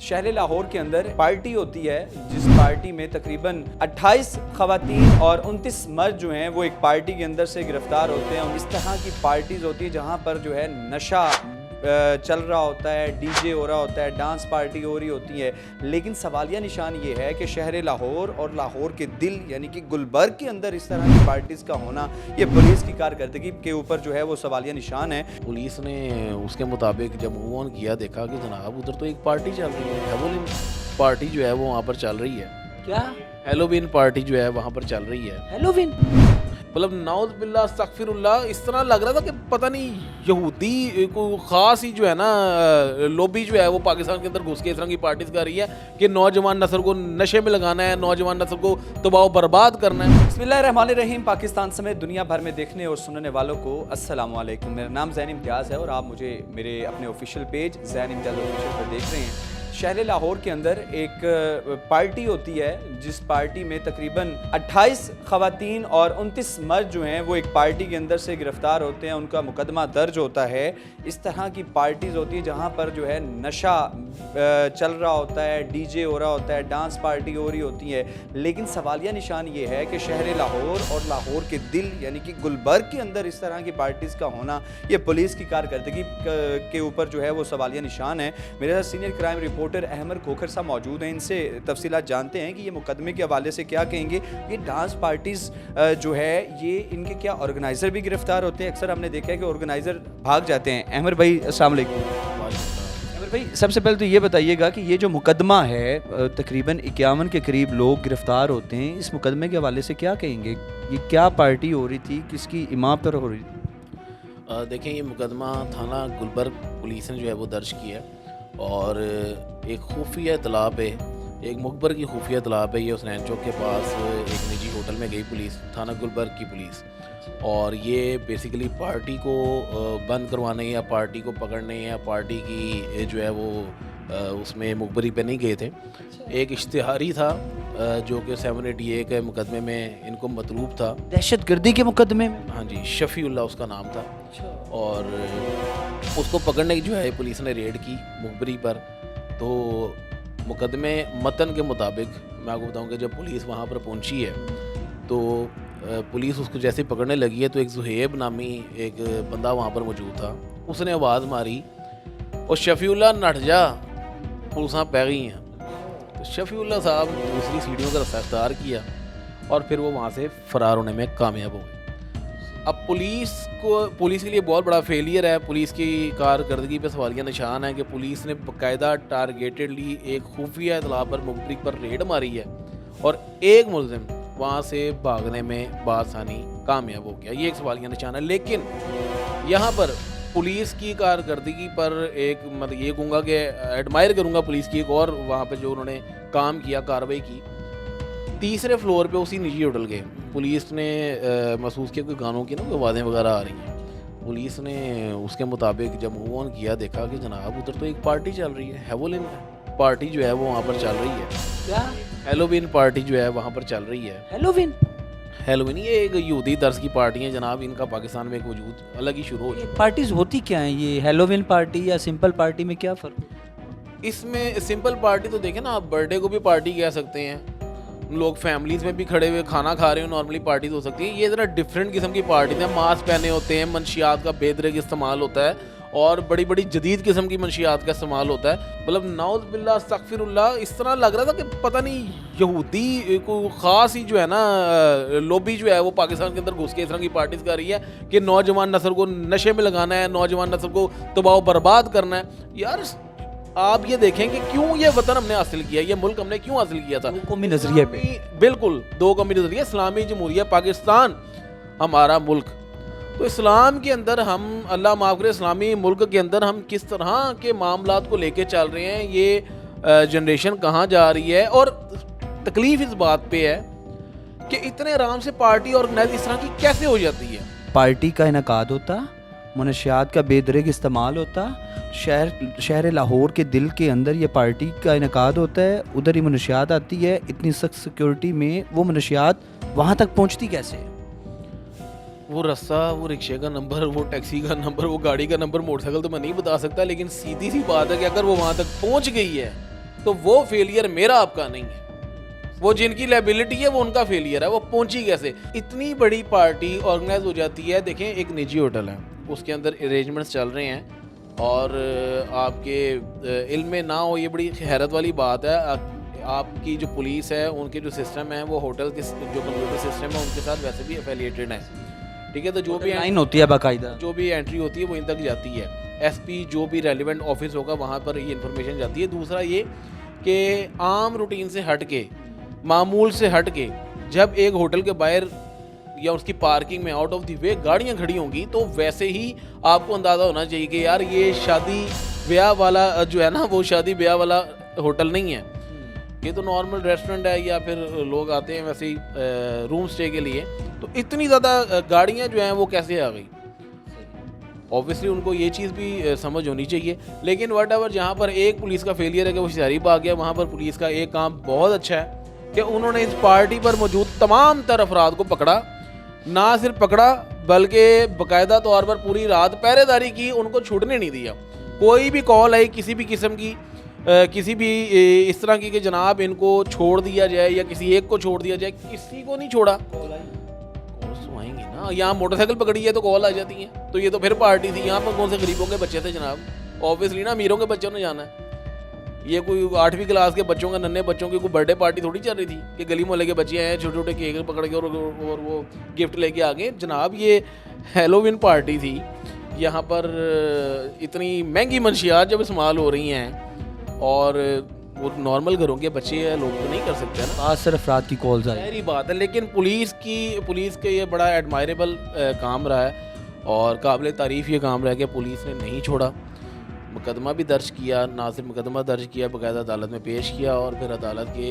शहर लाहौर के अंदर पार्टी होती है जिस पार्टी में तकरीबन 28 खवातीन और 29 मर्द जो हैं वो एक पार्टी के अंदर से गिरफ्तार होते हैं। और इस तरह की पार्टीज होती है जहां पर जो है नशा चल रहा होता है, डीजे हो रहा होता है, डांस पार्टी हो रही होती है। लेकिन सवालिया निशान ये है कि शहर लाहौर और लाहौर के दिल यानी कि गुलबर्ग के अंदर इस तरह की पार्टीज़ का होना ये पुलिस की कारकर्दगी के ऊपर जो है वो सवालिया निशान है। पुलिस ने उसके मुताबिक जब मूव ऑन किया, देखा कि जनाब उधर तो एक पार्टी चल रही है, हेलोवीन पार्टी जो है वो वहाँ पर चल रही है। क्या हेलोवीन पार्टी जो है वहाँ पर चल रही है। हेलोवीन मतलब नाउज़ बिल्लाह अस्तगफिरुल्लाह, इस तरह लग रहा था कि पता नहीं यहूदी को ख़ास ही जो है ना लॉबी जो है वो पाकिस्तान के अंदर घुस के इस तरह की पार्टीज कर रही है कि नौजवान नस्ल को नशे में लगाना है, नौजवान नस्ल को तबाह बर्बाद करना है। बिस्मिल्लाहिर्रहमानिर्रहीम। पाकिस्तान समेत दुनिया भर में देखने और सुनने वालों को अस्सलाम वालेकुम। मेरा नाम ज़ैन इम्तियाज़ है और आप मुझे मेरे अपने ऑफिशियल पेज ज़ैन इम्तियाज़ ऑफिशियल पर देख रहे हैं। शहर लाहौर के अंदर एक पार्टी होती है जिस पार्टी में तकरीबन 28 खवातीन और 29 मर्द जो हैं वो एक पार्टी के अंदर से गिरफ्तार होते हैं, उनका मुकदमा दर्ज होता है। इस तरह की पार्टीज़ होती है जहाँ पर जो है नशा चल रहा होता है, डीजे हो रहा होता है, डांस पार्टी हो रही होती है। लेकिन सवालिया निशान ये है कि शहर लाहौर और लाहौर के दिल यानी कि गुलबर्ग के अंदर इस तरह की पार्टीज़ का होना ये पुलिस की कारकर्दगी के ऊपर जो है वो सवालिया निशान है। मेरे साथ senior crime reporter Ahmad Khokhar साहब मौजूद हैं, इनसे तफसीलात जानते हैं कि ये मुकदमे के हवाले से क्या कहेंगे। ये डांस पार्टीज़ जो है ये इनके क्या ऑर्गेनाइज़र भी गिरफ्तार होते हैं? अक्सर हमने देखा है कि ऑर्गेनाइज़र भाग जाते हैं। अहमद भाई अस्सलाम वालेकुम। अहमद भाई सबसे पहले तो ये बताइएगा कि ये जो मुकदमा है तकरीबन 51 के करीब लोग गिरफ्तार होते हैं, इस मुकदमे के हवाले से क्या कहेंगे? ये क्या पार्टी हो रही थी, किसकी इमाम पर हो रही थी? देखें, ये मुकदमा थाना गुलबर्ग पुलिस ने जो है वो दर्ज किया है और एक खुफिया इतला पे, एक मुखबर की खुफिया इतला पे ये हुसैन चौक के पास एक निजी होटल में गई पुलिस, थाना गुलबर्ग की पुलिस। और ये बेसिकली पार्टी को बंद करवाने या पार्टी को पकड़ने या पार्टी की जो है वो उसमें मुखबरी पे नहीं गए थे। एक इश्तिहारी था जो कि 788 के मुकदमे में इनको मतलूब था, दहशतगर्दी के मुकदमे में। हाँ जी, शफ़ीउल्लाह उसका नाम था। और उसको पकड़ने की जो है पुलिस ने रेड की मुखबरी पर। तो मुकदमे मतन के मुताबिक मैं आपको बताऊं कि जब पुलिस वहाँ पर पहुँची है तो पुलिस उसको जैसे पकड़ने लगी है तो एक ज़ुहैब नामी एक बंदा वहाँ पर मौजूद था, उसने आवाज़ मारी और शफ़ीउल्लाह नट जा, पुलिसां पै गई हैं। तो शफ़ीउल्लाह साहब दूसरी सीढ़ियों का रास्ता अख्तियार किया और फिर वो वहाँ से फ़रार होने में कामयाब हो गए। अब पुलिस के लिए बहुत बड़ा फेलियर है, पुलिस की कारकर्दगी पे सवालिया निशान है कि पुलिस ने बाकायदा टारगेटेडली एक खुफिया इतला पर मुखबरी पर रेड मारी है और एक मुलजिम वहाँ से भागने में बासानी कामयाब हो गया। ये एक सवालिया निशान है। लेकिन यहाँ पर पुलिस की कारकर्दगी पर एक मतलब ये कहूँगा कि एडमायर करूँगा पुलिस की एक और वहाँ पर जो उन्होंने काम किया, कार्रवाई की। तीसरे फ्लोर पे उसी निजी होटल के पुलिस ने महसूस किया कोई गानों की ना कोई आवाज़ें वगैरह आ रही हैं। पुलिस ने उसके मुताबिक जब मूव ऑन किया, देखा कि जनाब उधर तो एक पार्टी चल रही है, हेलोवीन पार्टी जो है वो वहाँ पर चल रही है। क्या हेलोवीन पार्टी जो है वहाँ पर चल रही है। हेलोवीन ये एक यहूदी दर्ज की पार्टी है जनाब, इनका पाकिस्तान में एक वजूद अलग ही शुरू हो चुका है। पार्टीज होती क्या हैं? ये हेलोवीन पार्टी या सिंपल पार्टी में क्या फ़र्क? इसमें सिंपल पार्टी तो देखें ना, आप बर्थडे को भी पार्टी कह सकते हैं, लोग फैमिलीज़ में भी खड़े हुए खाना खा रहे हो, नॉर्मली पार्टीज हो सकती है। ये ज़रा डिफरेंट किस्म की पार्टीज हैं, मास्क पहने होते हैं, मंशियात का बेदरग इस्तेमाल होता है और बड़ी बड़ी जदीद किस्म की मंशियात का इस्तेमाल होता है। मतलब नाउज़ बिल्लाह अस्तगफिरुल्लाह, इस तरह लग रहा था कि पता नहीं यहूदी को ख़ास ही जो है ना लॉबी जो है वो पाकिस्तान के अंदर घुस के इस तरह की पार्टीज़ कर रही है कि नौजवान नस्ल को नशे में लगाना है, नौजवान नस्ल को तबाह बर्बाद करना है। यार आप ये देखें कि क्यों ये वतन हमने हासिल किया, ये मुल्क हमने क्यों हासिल किया था? कौमी नजरिए पे, बिल्कुल दो कौमी नजरिए, इस्लामी जमहूरिया पाकिस्तान हमारा मुल्क। तो इस्लाम के अंदर हम, अल्लाह माफ़ करे, इस्लामी मुल्क के अंदर हम किस तरह के मामलात को लेके चल रहे हैं, ये जनरेशन कहाँ जा रही है। और तकलीफ इस बात पे है कि इतने आराम से पार्टी ऑर्गेनाइज इस तरह की कैसे हो जाती है। पार्टी का इनकाद होता, मनशियात का बेदरग इस्तेमाल होता, शहर लाहौर के दिल के अंदर ये पार्टी का इनकाद होता है, उधर ही मनशियात आती है। इतनी सख्त सिक्योरिटी में वो मनशियात वहाँ तक पहुँचती कैसे है? वो रास्ता, वो रिक्शे का नंबर, वो टैक्सी का नंबर, वो गाड़ी का नंबर, मोटरसाइकिल तो मैं नहीं बता सकता, लेकिन सीधी सी बात है कि अगर वो वहाँ तक पहुँच गई है तो वो फेलियर मेरा आपका नहीं है। वो जिनकी लाइबिलिटी है वो उनका फेलियर है। वो पहुंची कैसे? इतनी बड़ी पार्टी ऑर्गेनाइज हो जाती है। देखें, एक निजी होटल है, उसके अंदर अरेंजमेंट्स चल रहे हैं और आपके इल्म में ना हो, ये बड़ी हैरत वाली बात है। आपकी जो पुलिस है, उनके जो सिस्टम है, वो होटल के जो कंप्यूटर सिस्टम है उनके साथ वैसे भी एफिलिएटेड है। ठीक है, तो जो भी लाइन होती है बाकायदा, जो भी एंट्री होती है वो इन तक जाती है। एसपी जो भी रेलिवेंट ऑफिस होगा वहाँ पर ये इन्फॉर्मेशन जाती है। दूसरा ये कि आम रूटीन से हट के, मामूल से हट के, जब एक होटल के बाहर या उसकी पार्किंग में आउट ऑफ द वे गाड़ियाँ खड़ी होंगी तो वैसे ही आपको अंदाज़ा होना चाहिए कि यार ये शादी ब्याह वाला जो है ना, वो शादी ब्याह वाला होटल नहीं है, ये तो नॉर्मल रेस्टोरेंट है या फिर लोग आते हैं वैसे ही रूम स्टे के लिए। तो इतनी ज़्यादा गाड़ियाँ जो हैं वो कैसे आ गई? ऑब्वियसली उनको ये चीज़ भी समझ होनी चाहिए। लेकिन वट एवर, जहाँ पर एक पुलिस का फेलियर है कि वो शहरीब आ गया, वहाँ पर पुलिस का एक काम बहुत अच्छा है कि उन्होंने इस पार्टी पर मौजूद तमाम तर अफराद को पकड़ा। ना सिर्फ पकड़ा बल्कि बाकायदा तौर पर पूरी रात पहरेदारी की, उनको छूटने नहीं दिया। कोई भी कॉल आई किसी भी किस्म की, किसी भी इस तरह की कि जनाब इनको छोड़ दिया जाए या किसी एक को छोड़ दिया जाए, किसी को नहीं छोड़ा। कॉल्स तो आएंगी ना, यहाँ मोटरसाइकिल पकड़ी है तो कॉल आ जाती है। तो ये तो फिर पार्टी थी, यहाँ पर कौन से गरीबों के बच्चे थे जनाब? ऑब्वियसली ना अमीरों के बच्चों ने जाना है। ये कोई 8वीं क्लास के बच्चों का, नन्हे बच्चों की कोई बर्थडे पार्टी थोड़ी चल रही थी कि गली मोहल्ले के बच्चे आए छोटे छोटे केक पकड़ के और वो गिफ्ट लेके आ गए। जनाब ये हैलोवीन पार्टी थी, यहाँ पर इतनी महंगी मंशियात जब इस्तेमाल हो रही हैं और वो नॉर्मल घरों के बच्चे हैं, लोग तो नहीं कर सकते ना। खास सिर्फ रात की कॉल्स आई, सारी बात है। लेकिन पुलिस के ये बड़ा एडमायरेबल काम रहा है और काबिल तारीफ़ ये काम रहा है कि पुलिस ने नहीं छोड़ा, मुकदमा भी दर्ज किया। ना सिर्फ मुकदमा दर्ज किया, बाकायदा अदालत में पेश किया और फिर अदालत के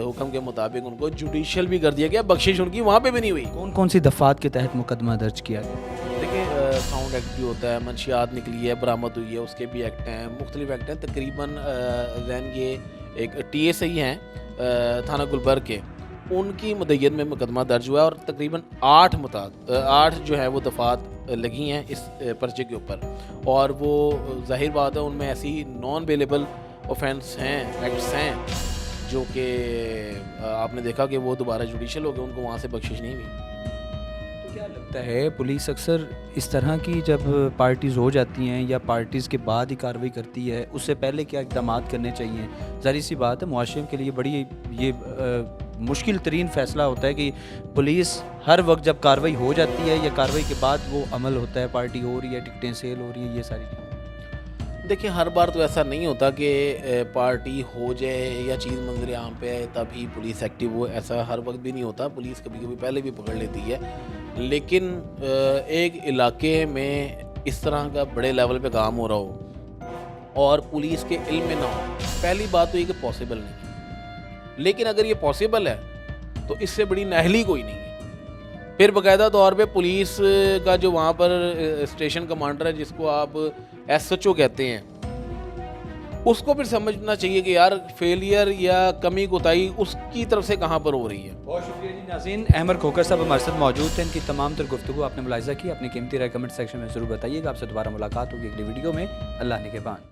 हुक्म के मुताबिक उनको जुडिशल भी कर दिया गया। बख्शिश उनकी वहाँ पे भी नहीं हुई। कौन कौन सी दफ़ात के तहत मुकदमा दर्ज किया गया? देखिए, साउंड एक्ट भी होता है, मंशियात निकली है, बरामद हुई है, उसके भी एक्ट हैं, मुख्तलिफ एक्ट हैं। तकरीबन जैन ये एक TSI हैं थाना गुलबर्ग के, उनकी मदय्यत में मुकदमा दर्ज हुआ है और तकरीबन 8 जो है वो दफ़ात लगी हैं इस पर्चे के ऊपर। और वो जाहिर बात है उनमें ऐसी नॉन बेलेबल ऑफेंस हैं, एक्ट्स हैं जो कि आपने देखा कि वो दोबारा जुडिशल हो गए, उनको वहाँ से बख्शिश नहीं हुई। तो क्या लगता है पुलिस अक्सर इस तरह की जब पार्टीज़ हो जाती हैं या पार्टीज़ के बाद ही कार्रवाई करती है, उससे पहले क्या इक़दाम करने चाहिए? ज़ाहिर सी बात है मुआशरे के लिए बड़ी ये मुश्किल तरीन फ़ैसला होता है कि पुलिस हर वक्त जब कार्रवाई हो जाती है या कार्रवाई के बाद वो अमल होता है, पार्टी हो रही है, टिकटें सेल हो रही है, ये सारी चीज़ें। देखिए, हर बार तो ऐसा नहीं होता कि पार्टी हो जाए या चीज़ मंजर आम पे आए तभी पुलिस एक्टिव हो, ऐसा हर वक्त भी नहीं होता। पुलिस कभी कभी पहले भी पकड़ लेती है। लेकिन एक इलाके में इस तरह का बड़े लेवल पे काम हो रहा हो और पुलिस के इल्म में ना हो, पहली बात तो ये कि पॉसिबल नहीं है। लेकिन अगर ये पॉसिबल है तो इससे बड़ी नाहली कोई नहीं है। फिर बाकायदा तौर पे पुलिस का जो वहाँ पर स्टेशन कमांडर है, जिसको आप SHO कहते हैं, उसको फिर समझना चाहिए कि यार फेलियर या कमी कोताही उसकी तरफ से कहाँ पर हो रही है। बहुत शुक्रिया जी नाज़रीन। अहमद खोकर साहब हमारे साथ मौजूद थे। इनकी तमाम तर गुफ्तगू आपने मुलाहिज़ा की। अपनी कीमती राय कमेंट सेक्शन में ज़रूर बताइएगा। आपसे दोबारा मुलाकात होगी अगली वीडियो में। अल्लाह निगहबान।